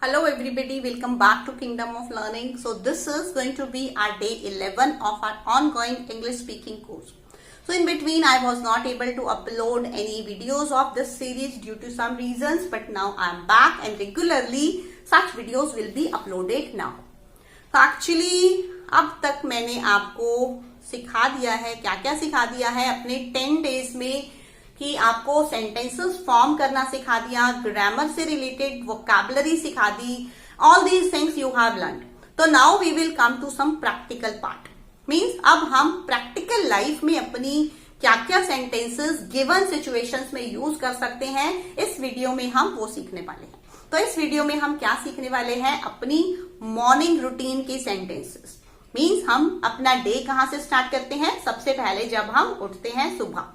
Hello everybody, welcome back to Kingdom of Learning. So this is going to be our day 11 of our ongoing English speaking course. So in between I was not able to upload any videos of this series due to some reasons, but now I am back and regularly such videos will be uploaded now. So actually अब तक मैंने आपको सिखा दिया है, क्या क्या सिखा दिया है अपने 10 days में, कि आपको सेंटेंसेस फॉर्म करना सिखा दिया, ग्रामर से रिलेटेड वोकैबुलरी सिखा दी, all these things you have learn. तो now we will come to some practical part. Means अब हम प्रैक्टिकल लाइफ में अपनी क्या क्या सेंटेंसेस गिवन सिचुएशंस में यूज कर सकते हैं, इस वीडियो में हम वो सीखने वाले हैं. तो इस वीडियो में हम क्या सीखने वाले हैं, अपनी मॉर्निंग रूटीन के सेंटेंसेस. मीन्स हम अपना डे कहां से स्टार्ट करते हैं, सबसे पहले जब हम उठते हैं सुबह,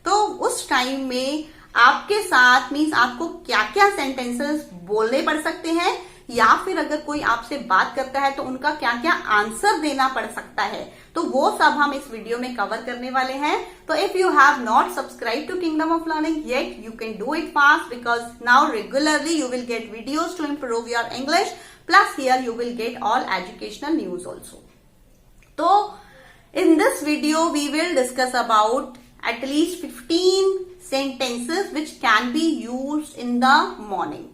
तो उस टाइम में आपके साथ मीन्स आपको क्या क्या सेंटेंसेस बोलने पड़ सकते हैं, या फिर अगर कोई आपसे बात करता है तो उनका क्या क्या आंसर देना पड़ सकता है. तो वो सब हम इस वीडियो में कवर करने वाले हैं. तो if you have not subscribe to Kingdom of Learning yet, you can do it fast, because now regularly you will get videos to improve your English, plus here you will get all educational news also. तो in this video we will discuss about at least 15 sentences which can be used in the morning.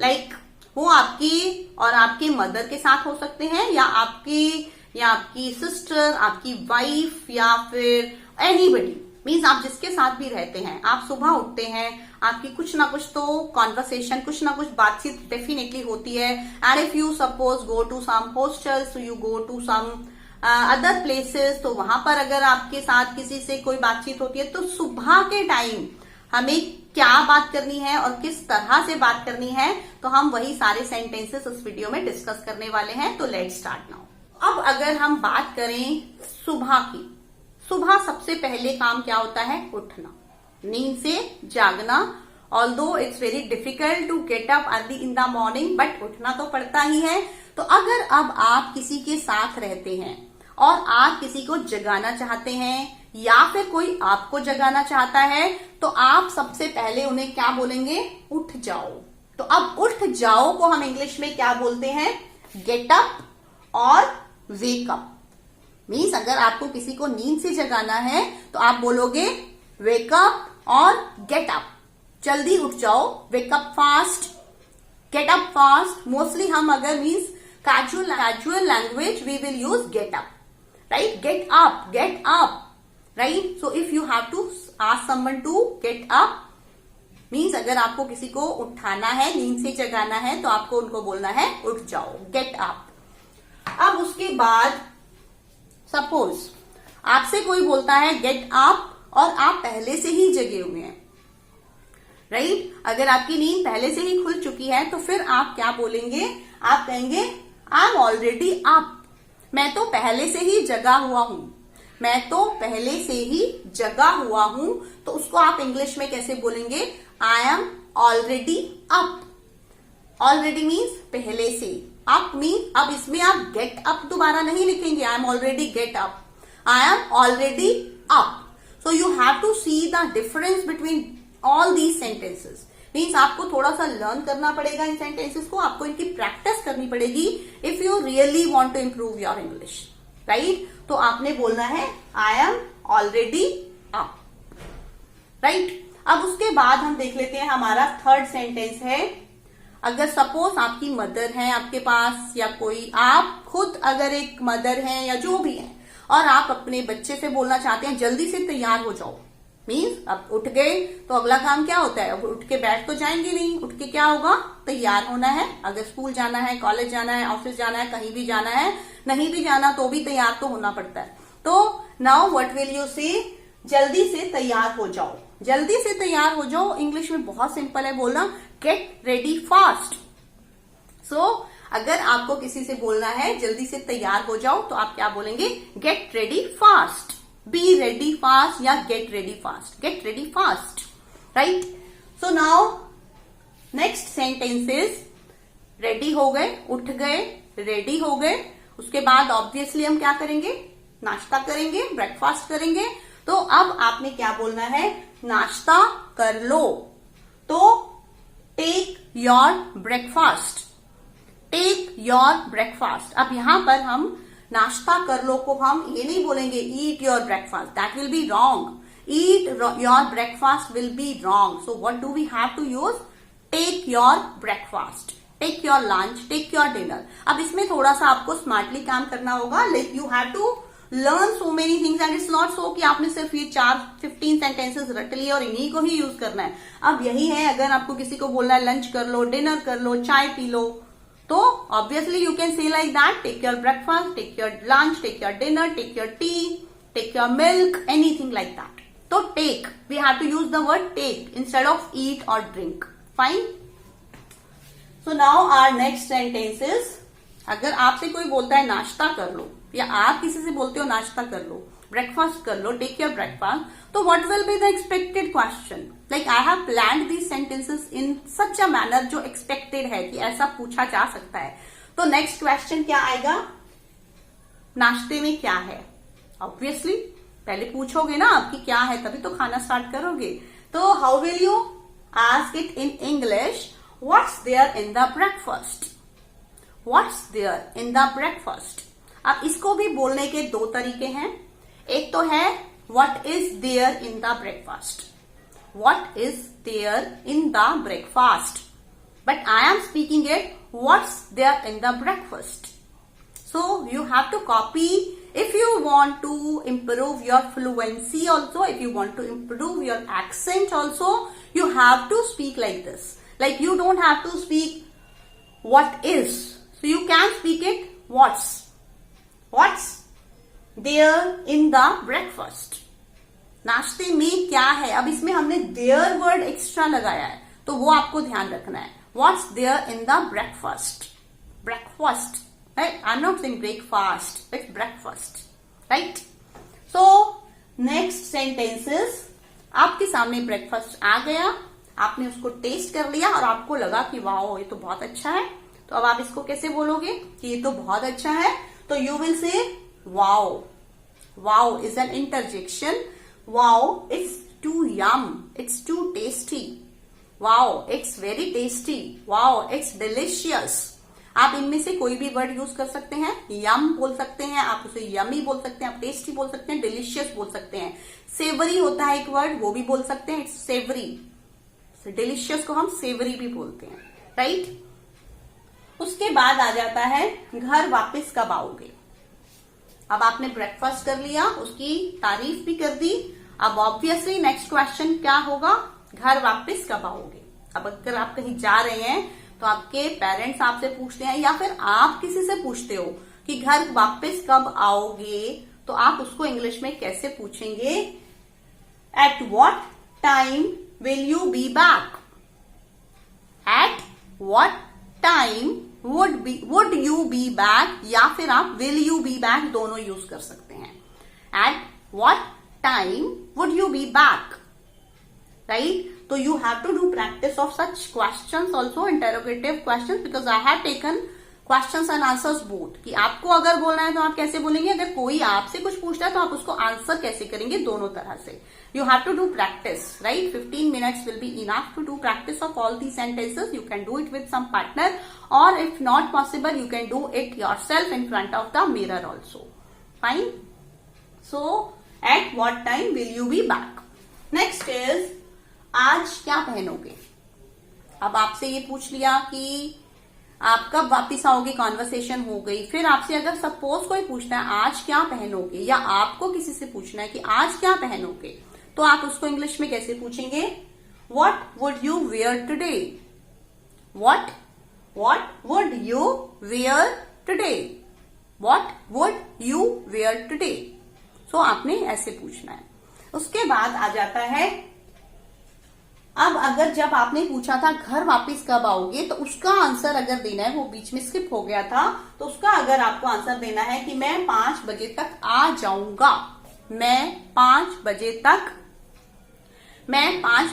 Like वो आपकी और आपके mother के साथ हो सकते हैं, या आपकी सिस्टर, आपकी वाइफ, या फिर एनीबडी. मीन्स आप जिसके साथ भी रहते हैं, आप सुबह उठते हैं, आपकी कुछ ना कुछ तो कॉन्वर्सेशन, कुछ ना कुछ बातचीत डेफिनेटली होती है. And if you suppose go to some hostels, you go to some other places, तो वहां पर अगर आपके साथ किसी से कोई बातचीत होती है, तो सुबह के टाइम हमें क्या बात करनी है और किस तरह से बात करनी है, तो हम वही सारे सेंटेंसेस इस वीडियो में डिस्कस करने वाले हैं. तो लेट्स स्टार्ट नाउ. अब अगर हम बात करें सुबह की, सुबह सबसे पहले काम क्या होता है, उठना, नींद से जागना. Although it's very difficult to get up early in the morning, but उठना तो पड़ता ही है. तो अगर अब आप किसी के साथ रहते हैं और आप किसी को जगाना चाहते हैं, या फिर कोई आपको जगाना चाहता है, तो आप सबसे पहले उन्हें क्या बोलेंगे, उठ जाओ. तो अब उठ जाओ को हम इंग्लिश में क्या बोलते हैं, गेट अप और वेक अप. मीन्स अगर आपको किसी को नींद से जगाना है तो आप बोलोगे वेक अप और गेट अप. जल्दी उठ जाओ, wake up fast, get up fast. Mostly हम अगर means casual language we will use get up, right? Get up, right? So if you have to ask someone to get up, means अगर आपको किसी को उठाना है, नींद से जगाना है, तो आपको उनको बोलना है उठ जाओ, get up. अब उसके बाद सपोज आपसे कोई बोलता है get up और आप पहले से ही जगे हुए हैं, राइट? अगर आपकी नींद पहले से ही खुल चुकी है, तो फिर आप क्या बोलेंगे, आप कहेंगे आई एम ऑलरेडी अप. मैं तो पहले से ही जगा हुआ हूं, मैं तो पहले से ही जगा हुआ हूं. तो उसको आप इंग्लिश में कैसे बोलेंगे, आई am already up. Already means पहले से, अप मीन अब इसमें आप गेट अप दोबारा नहीं लिखेंगे, I am already get up, I am already up. So you have to see the difference between all these sentences. Means आपको थोड़ा सा लर्न करना पड़ेगा इन सेंटेंसेस को, आपको इनकी प्रैक्टिस करनी पड़ेगी if you really want to improve your English, right? तो आपने बोलना है I am already up, right? अब उसके बाद हम देख लेते हैं हमारा थर्ड सेंटेंस है. अगर सपोज आपकी मदर है आपके पास, या कोई आप खुद अगर एक मदर है या जो भी है, और आप अपने बच्चे से बोलना चाहते हैं जल्दी से तैयार हो जाओ. मीन्स अब उठ गए तो अगला काम क्या होता है, अब उठ के बैठ तो जाएंगे नहीं, उठ के क्या होगा, तैयार होना है. अगर स्कूल जाना है, कॉलेज जाना है, ऑफिस जाना है, कहीं भी जाना है, नहीं भी जाना तो भी तैयार तो होना पड़ता है. तो नाउ व्हाट विल यू से, जल्दी से तैयार हो जाओ. जल्दी से तैयार हो जाओ इंग्लिश में बहुत सिंपल है बोलना, गेट रेडी फास्ट. सो अगर आपको किसी से बोलना है जल्दी से तैयार हो जाओ, तो आप क्या बोलेंगे, get ready fast. Be ready fast या get ready fast. Get ready fast, right? So now next sentence is ready हो गए, उठ गए, ready हो गए. उसके बाद obviously हम क्या करेंगे, नाश्ता करेंगे, ब्रेकफास्ट करेंगे. तो अब आपने क्या बोलना है, नाश्ता कर लो. तो take your breakfast. Take your breakfast. अब यहां पर हम नाश्ता कर लो को हम ये नहीं बोलेंगे eat your breakfast, that will be wrong. Eat your breakfast will be wrong. So what do we have to use? Take your breakfast, take your lunch, take your dinner. अब इसमें थोड़ा सा आपको स्मार्टली काम करना होगा, like you have to learn so many things and it's not so कि आपने सिर्फ ये 15 सेंटेंसेस रट लिए और इन्हीं को ही यूज करना है। अब यही है, अगर आपको किसी को बोलना है लंच कर लो, डिनर कर लो, चाय पी लो, तो obviously you can say like that, take your breakfast, take your lunch, take your dinner, take your tea, take your milk, anything like that. तो take, we have to use the word take instead of eat और drink. Fine. So now our next sentence is, अगर आपसे कोई बोलता है नाश्ता कर लो, या आप किसी से बोलते हो नाश्ता कर लो, ब्रेकफास्ट कर लो, टेक योर ब्रेकफास्ट, तो what will be the expected question? Like I have planned these sentences in such a manner जो एक्सपेक्टेड है कि ऐसा पूछा जा सकता है। तो नेक्स्ट क्वेश्चन क्या आएगा? नाश्ते में क्या है? ऑब्वियसली पहले पूछोगे ना आपकी क्या है, तभी तो खाना स्टार्ट करोगे। तो how will you ask it in English? What's there in the breakfast? What's there in the breakfast? अब इसको भी बोलने के दो तरीके हैं। एक तो है what is there in the breakfast, what is there in the breakfast, but I am speaking it what's there in the breakfast. So you have to copy if you want to improve your fluency also, if you want to improve your accent also, you have to speak like this. Like you don't have to speak what is. So you can speak it what's. What's there in the breakfast? नाश्ते में क्या है? अब इसमें हमने there word extra लगाया है, तो वो आपको ध्यान रखना है। What's there in the breakfast? Breakfast. Right? I'm not saying breakfast. It's breakfast. Right? So, next sentences. आपके सामने ब्रेकफास्ट आ गया, आपने उसको टेस्ट कर लिया और आपको लगा कि वाओ ये तो बहुत अच्छा है। तो अब आप इसको कैसे बोलोगे कि ये तो बहुत अच्छा है? तो you will say wow. Wow is an interjection. Wow it's too yum, it's too tasty. Wow it's very tasty. Wow it's delicious. आप इनमें से कोई भी वर्ड यूज कर सकते हैं। यम बोल सकते हैं, आप उसे यमी बोल सकते हैं, आप टेस्टी बोल सकते हैं, डिलिशियस बोल सकते हैं। सेवरी होता है एक वर्ड, वो भी बोल सकते हैं, इट्स सेवरी। डिलिशियस को हम सेवरी भी बोलते हैं, राइट? उसके बाद आ जाता है घर वापस कब आओगे। अब आपने ब्रेकफास्ट कर लिया, उसकी तारीफ भी कर दी। अब ऑब्वियसली नेक्स्ट क्वेश्चन क्या होगा? घर वापस कब आओगे। अब अगर आप कहीं जा रहे हैं तो आपके पेरेंट्स आपसे पूछते हैं या फिर आप किसी से पूछते हो कि घर वापस कब आओगे, तो आप उसको इंग्लिश में कैसे पूछेंगे? At what time will you B back? At what time would you be back, या फिर आप विल यू बी बैक दोनों यूज कर सकते हैं। At what time would you be back, right? So you have to do practice of such questions also, interrogative questions, because I have taken questions and answers both. कि आपको अगर बोलना है तो आप कैसे बोलेंगे, अगर कोई आपसे कुछ पूछता है तो आप उसको आंसर कैसे करेंगे, दोनों तरह से। You have to do practice, right? 15 minutes will be enough to do practice of all these sentences. You can do it with some partner, or if not possible, you can do it yourself in front of the mirror also. Fine? So, at what time will you be back? Next is आज क्या पहनोगे। अब आपसे ये पूछ लिया कि आप कब वापिस आओगे, कॉन्वर्सेशन हो गई। फिर आपसे अगर सपोज कोई पूछता है आज क्या पहनोगे, या आपको किसी से पूछना है कि आज क्या पहनोगे, तो आप उसको इंग्लिश में कैसे पूछेंगे? What would you wear today? What would you wear today? What would you wear today? So आपने ऐसे पूछना है। उसके बाद आ जाता है, अब अगर जब आपने पूछा था घर वापस कब आओगे, तो उसका आंसर अगर देना है, वो बीच में स्किप हो गया था, तो उसका अगर आपको आंसर देना है कि मैं 5 बजे तक आ जाऊंगा, मैं 5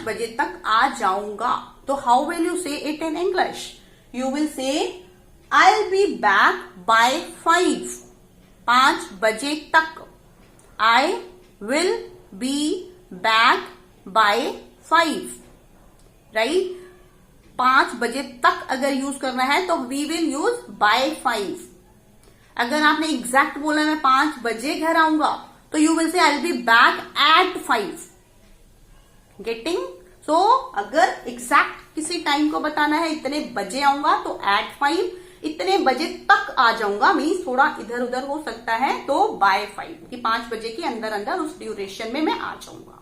बजे तक आ जाऊंगा, तो हाउ विल यू से it in English? You will say I will be back by 5। 5 बजे तक, आई will be back by 5, right? 5 बजे तक अगर यूज करना है तो वी विल यूज बाय 5. अगर आपने एग्जैक्ट बोला मैं 5 बजे घर आऊंगा तो you will say I will be back at 5. Getting? So अगर एग्जैक्ट किसी टाइम को बताना है इतने बजे आऊंगा तो एट 5, इतने बजे तक आ जाऊंगा मीन्स थोड़ा इधर उधर हो सकता है तो बाय 5 कि 5 बजे के अंदर अंदर उस ड्यूरेशन में मैं आ जाऊंगा.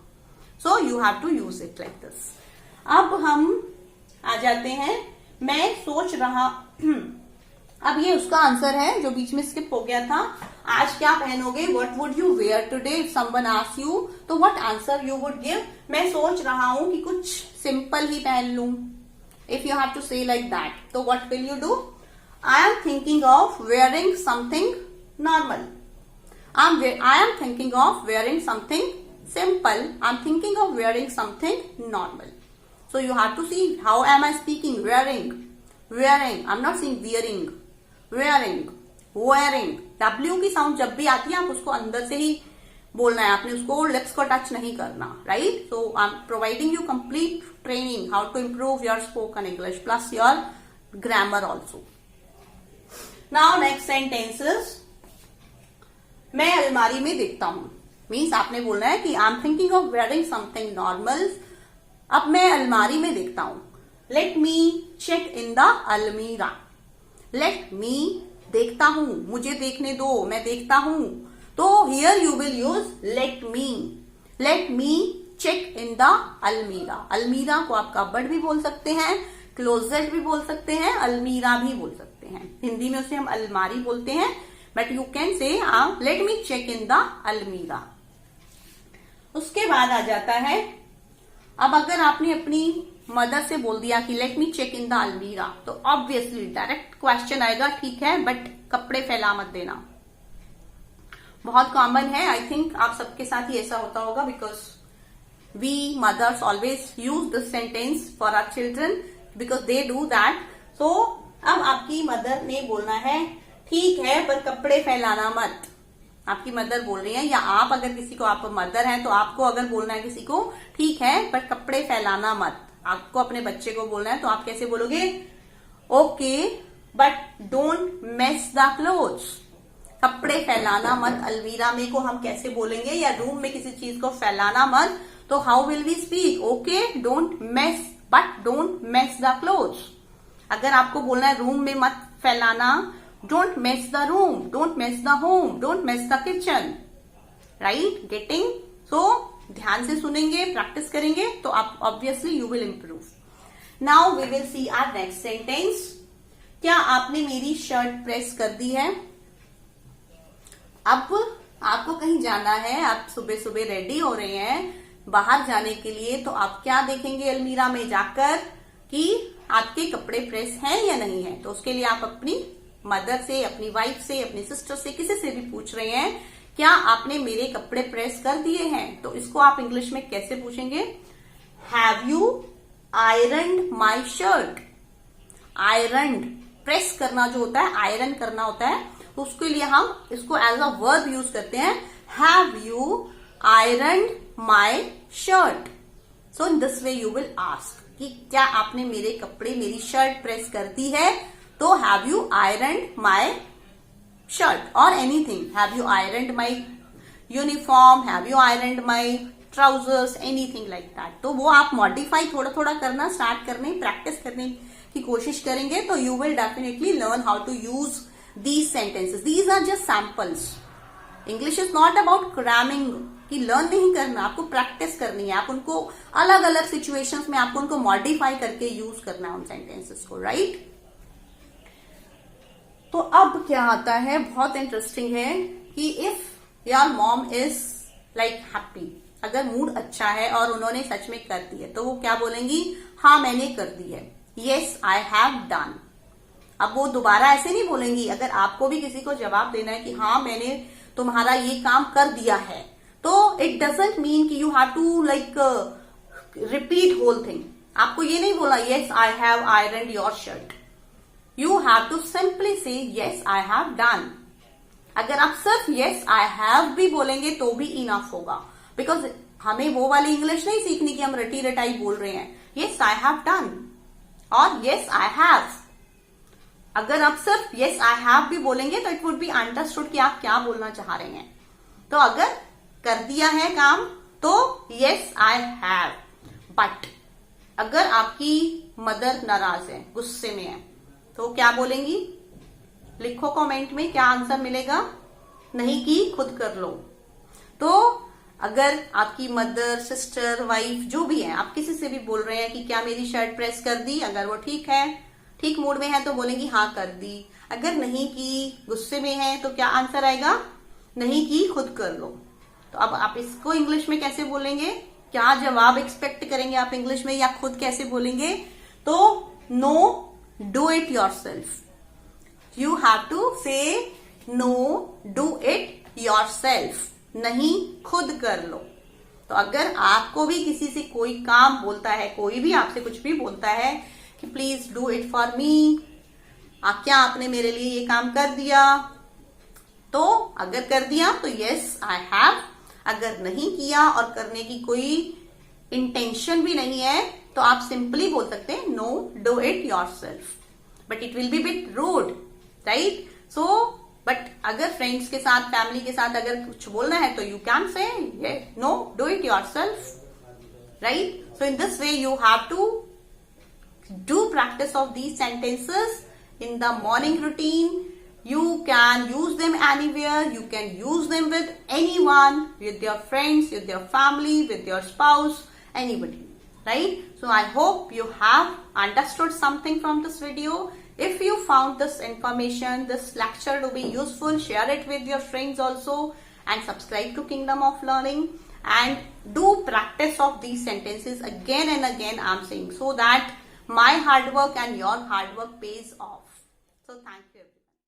So you have to use it like this. अब हम आ जाते हैं मैं सोच रहा अब ये उसका आंसर है जो बीच में स्किप हो गया था. आज क्या पहनोगे? What would you wear today if someone asks you, तो what answer you would give? मैं सोच रहा हूं कि कुछ सिंपल ही पहन लूं. इफ यू हैव टू से लाइक दैट तो what will you do? I am thinking of wearing something normal. I am thinking of wearing something simple. I am thinking of wearing something normal. So you have to see how am I speaking? Wearing. I'm not saying wearing. Wearing. W की sound जब भी आती है आप उसको अंदर से ही बोलना है, आपने उसको लिप्स को टच नहीं करना. Right? So I am providing you complete training how to improve your spoken English plus your grammar also. Now next sentence is मैं अलमारी में देखता हूं. मीन्स आपने बोलना है कि I am thinking of wearing something normal. अब मैं अलमारी में देखता हूं. Let me check in the almirah. Let me देखता हूं, मुझे देखने दो, मैं देखता हूं. तो here you will use let me. Let me check in the almirah. Almirah को आप कबर्ड भी बोल सकते हैं, क्लोजेट भी बोल सकते हैं, अलमीरा भी बोल सकते हैं. हिंदी में उसे हम अलमारी बोलते हैं, but you can say let me check in the almirah. उसके बाद आ जाता है अब अगर आपने अपनी मदर से बोल दिया कि let me check in the almirah तो ऑब्वियसली डायरेक्ट क्वेश्चन आएगा ठीक है बट कपड़े फैला मत देना. बहुत कॉमन है, आई थिंक आप सबके साथ ही ऐसा होता होगा because we mothers always use this sentence for our children because they do that. So अब आपकी मदर ने बोलना है ठीक है पर कपड़े फैलाना मत. आपकी मदर बोल रही है या आप अगर किसी को, आप मदर हैं तो आपको अगर बोलना है किसी को ठीक है पर कपड़े फैलाना मत. आपको अपने बच्चे को बोलना है तो आप कैसे बोलोगे? Okay but don't mess the clothes. कपड़े फैलाना मत. अलमीरा में को हम कैसे बोलेंगे या रूम में किसी चीज को फैलाना मत तो how will we speak? Okay don't mess but don't mess the clothes. अगर आपको बोलना है रूम में मत फैलाना, don't mess the room, don't mess the home, don't mess the kitchen. Right? Getting? So ध्यान से सुनेंगे, प्रैक्टिस करेंगे तो आप obviously you will improve. Now we will see our next sentence. क्या आपने मेरी शर्ट प्रेस कर दी है? अब आपको कहीं जाना है, आप सुबह सुबह रेडी हो रहे हैं बाहर जाने के लिए, तो आप क्या देखेंगे अलमीरा में जाकर कि आपके कपड़े प्रेस हैं या नहीं है. तो उसके लिए आप अपनी मदर से, अपनी वाइफ से, अपनी सिस्टर से, किसी से भी पूछ रहे हैं क्या आपने मेरे कपड़े प्रेस कर दिए हैं. तो इसको आप इंग्लिश में कैसे पूछेंगे? Have you ironed my shirt. Ironed, press करना जो होता है, आयरन करना होता है, तो उसके लिए हम इसको एज अ वर्ब यूज करते हैं. Have you ironed my shirt. So in this way you will ask कि क्या आपने मेरे कपड़े, मेरी शर्ट प्रेस कर दी है. तो have you ironed my shirt और anything. Have you ironed my uniform, have you ironed my trousers, anything like that. तो वो आप मॉडिफाई थोड़ा थोड़ा करना स्टार्ट करने, प्रैक्टिस करने की कोशिश करेंगे तो you will definitely learn how to use these sentences. These are just samples. English is not about cramming कि लर्न नहीं करना, आपको प्रैक्टिस करनी है. आप उनको अलग अलग सिचुएशंस में आपको उनको मॉडिफाई करके यूज करना है उन सेंटेंसेस को. राइट? तो अब क्या आता है, बहुत इंटरेस्टिंग है कि if your mom is like happy, अगर मूड अच्छा है और उन्होंने सच में कर दी है तो वो क्या बोलेंगी? हाँ मैंने कर दी है. Yes I have done. अब वो दोबारा ऐसे नहीं बोलेंगी. अगर आपको भी किसी को जवाब देना है कि हाँ मैंने तुम्हारा ये काम कर दिया है, तो इट डजंट मीन कि you have to like repeat whole thing. आपको ये नहीं बोला yes I have ironed your shirt. You have to simply say yes I have done. अगर आप सिर्फ yes I have भी बोलेंगे तो भी इनफ होगा बिकॉज हमें वो वाली इंग्लिश नहीं सीखनी कि हम रटी रटाई बोल रहे हैं. yes I have done और yes I have। अगर आप सिर्फ yes I have भी बोलेंगे तो इट वुड बी अंडरस्टूड कि आप क्या बोलना चाह रहे हैं। तो अगर कर दिया है काम तो yes I have। बट अगर आपकी मदर नाराज है, गुस्से में है, तो क्या बोलेंगी? लिखो कमेंट में क्या आंसर मिलेगा। नहीं की खुद कर लो। तो अगर आपकी मदर, सिस्टर, वाइफ जो भी है, आप किसी से भी बोल रहे हैं कि क्या मेरी शर्ट प्रेस कर दी, अगर वो ठीक है, ठीक मूड में है तो बोलेंगी हाँ कर दी। अगर नहीं की, गुस्से में है, तो क्या आंसर आएगा? नहीं की खुद कर लो। तो अब आप इसको इंग्लिश में कैसे बोलेंगे? क्या जवाब एक्सपेक्ट करेंगे आप इंग्लिश में, या खुद कैसे बोलेंगे? तो no do it yourself. You have to say no, do it yourself। नहीं खुद कर लो। तो अगर आपको भी किसी से कोई काम बोलता है, कोई भी आपसे कुछ भी बोलता है कि please do it for me, क्या आपने मेरे लिए ये काम कर दिया? तो अगर कर दिया तो यस आई हैव। अगर नहीं किया और करने की कोई इंटेंशन भी नहीं है तो आप सिंपली बोल सकते हैं no do it yourself. But it will be bit rude, right? So but अगर फ्रेंड्स के साथ, फैमिली के साथ अगर कुछ बोलना है तो you can say no do it yourself, right? So in this way you have to do practice of these sentences in the morning routine. You can use them anywhere. You can use them with anyone, with your friends, with your family, with your spouse, anybody, right? So I hope you have understood something from this video. If you found this information, this lecture to be useful, share it with your friends also, and subscribe to Kingdom of Learning, and do practice of these sentences again and again, I'm saying, so that my hard work and your hard work pays off. So thank you everyone.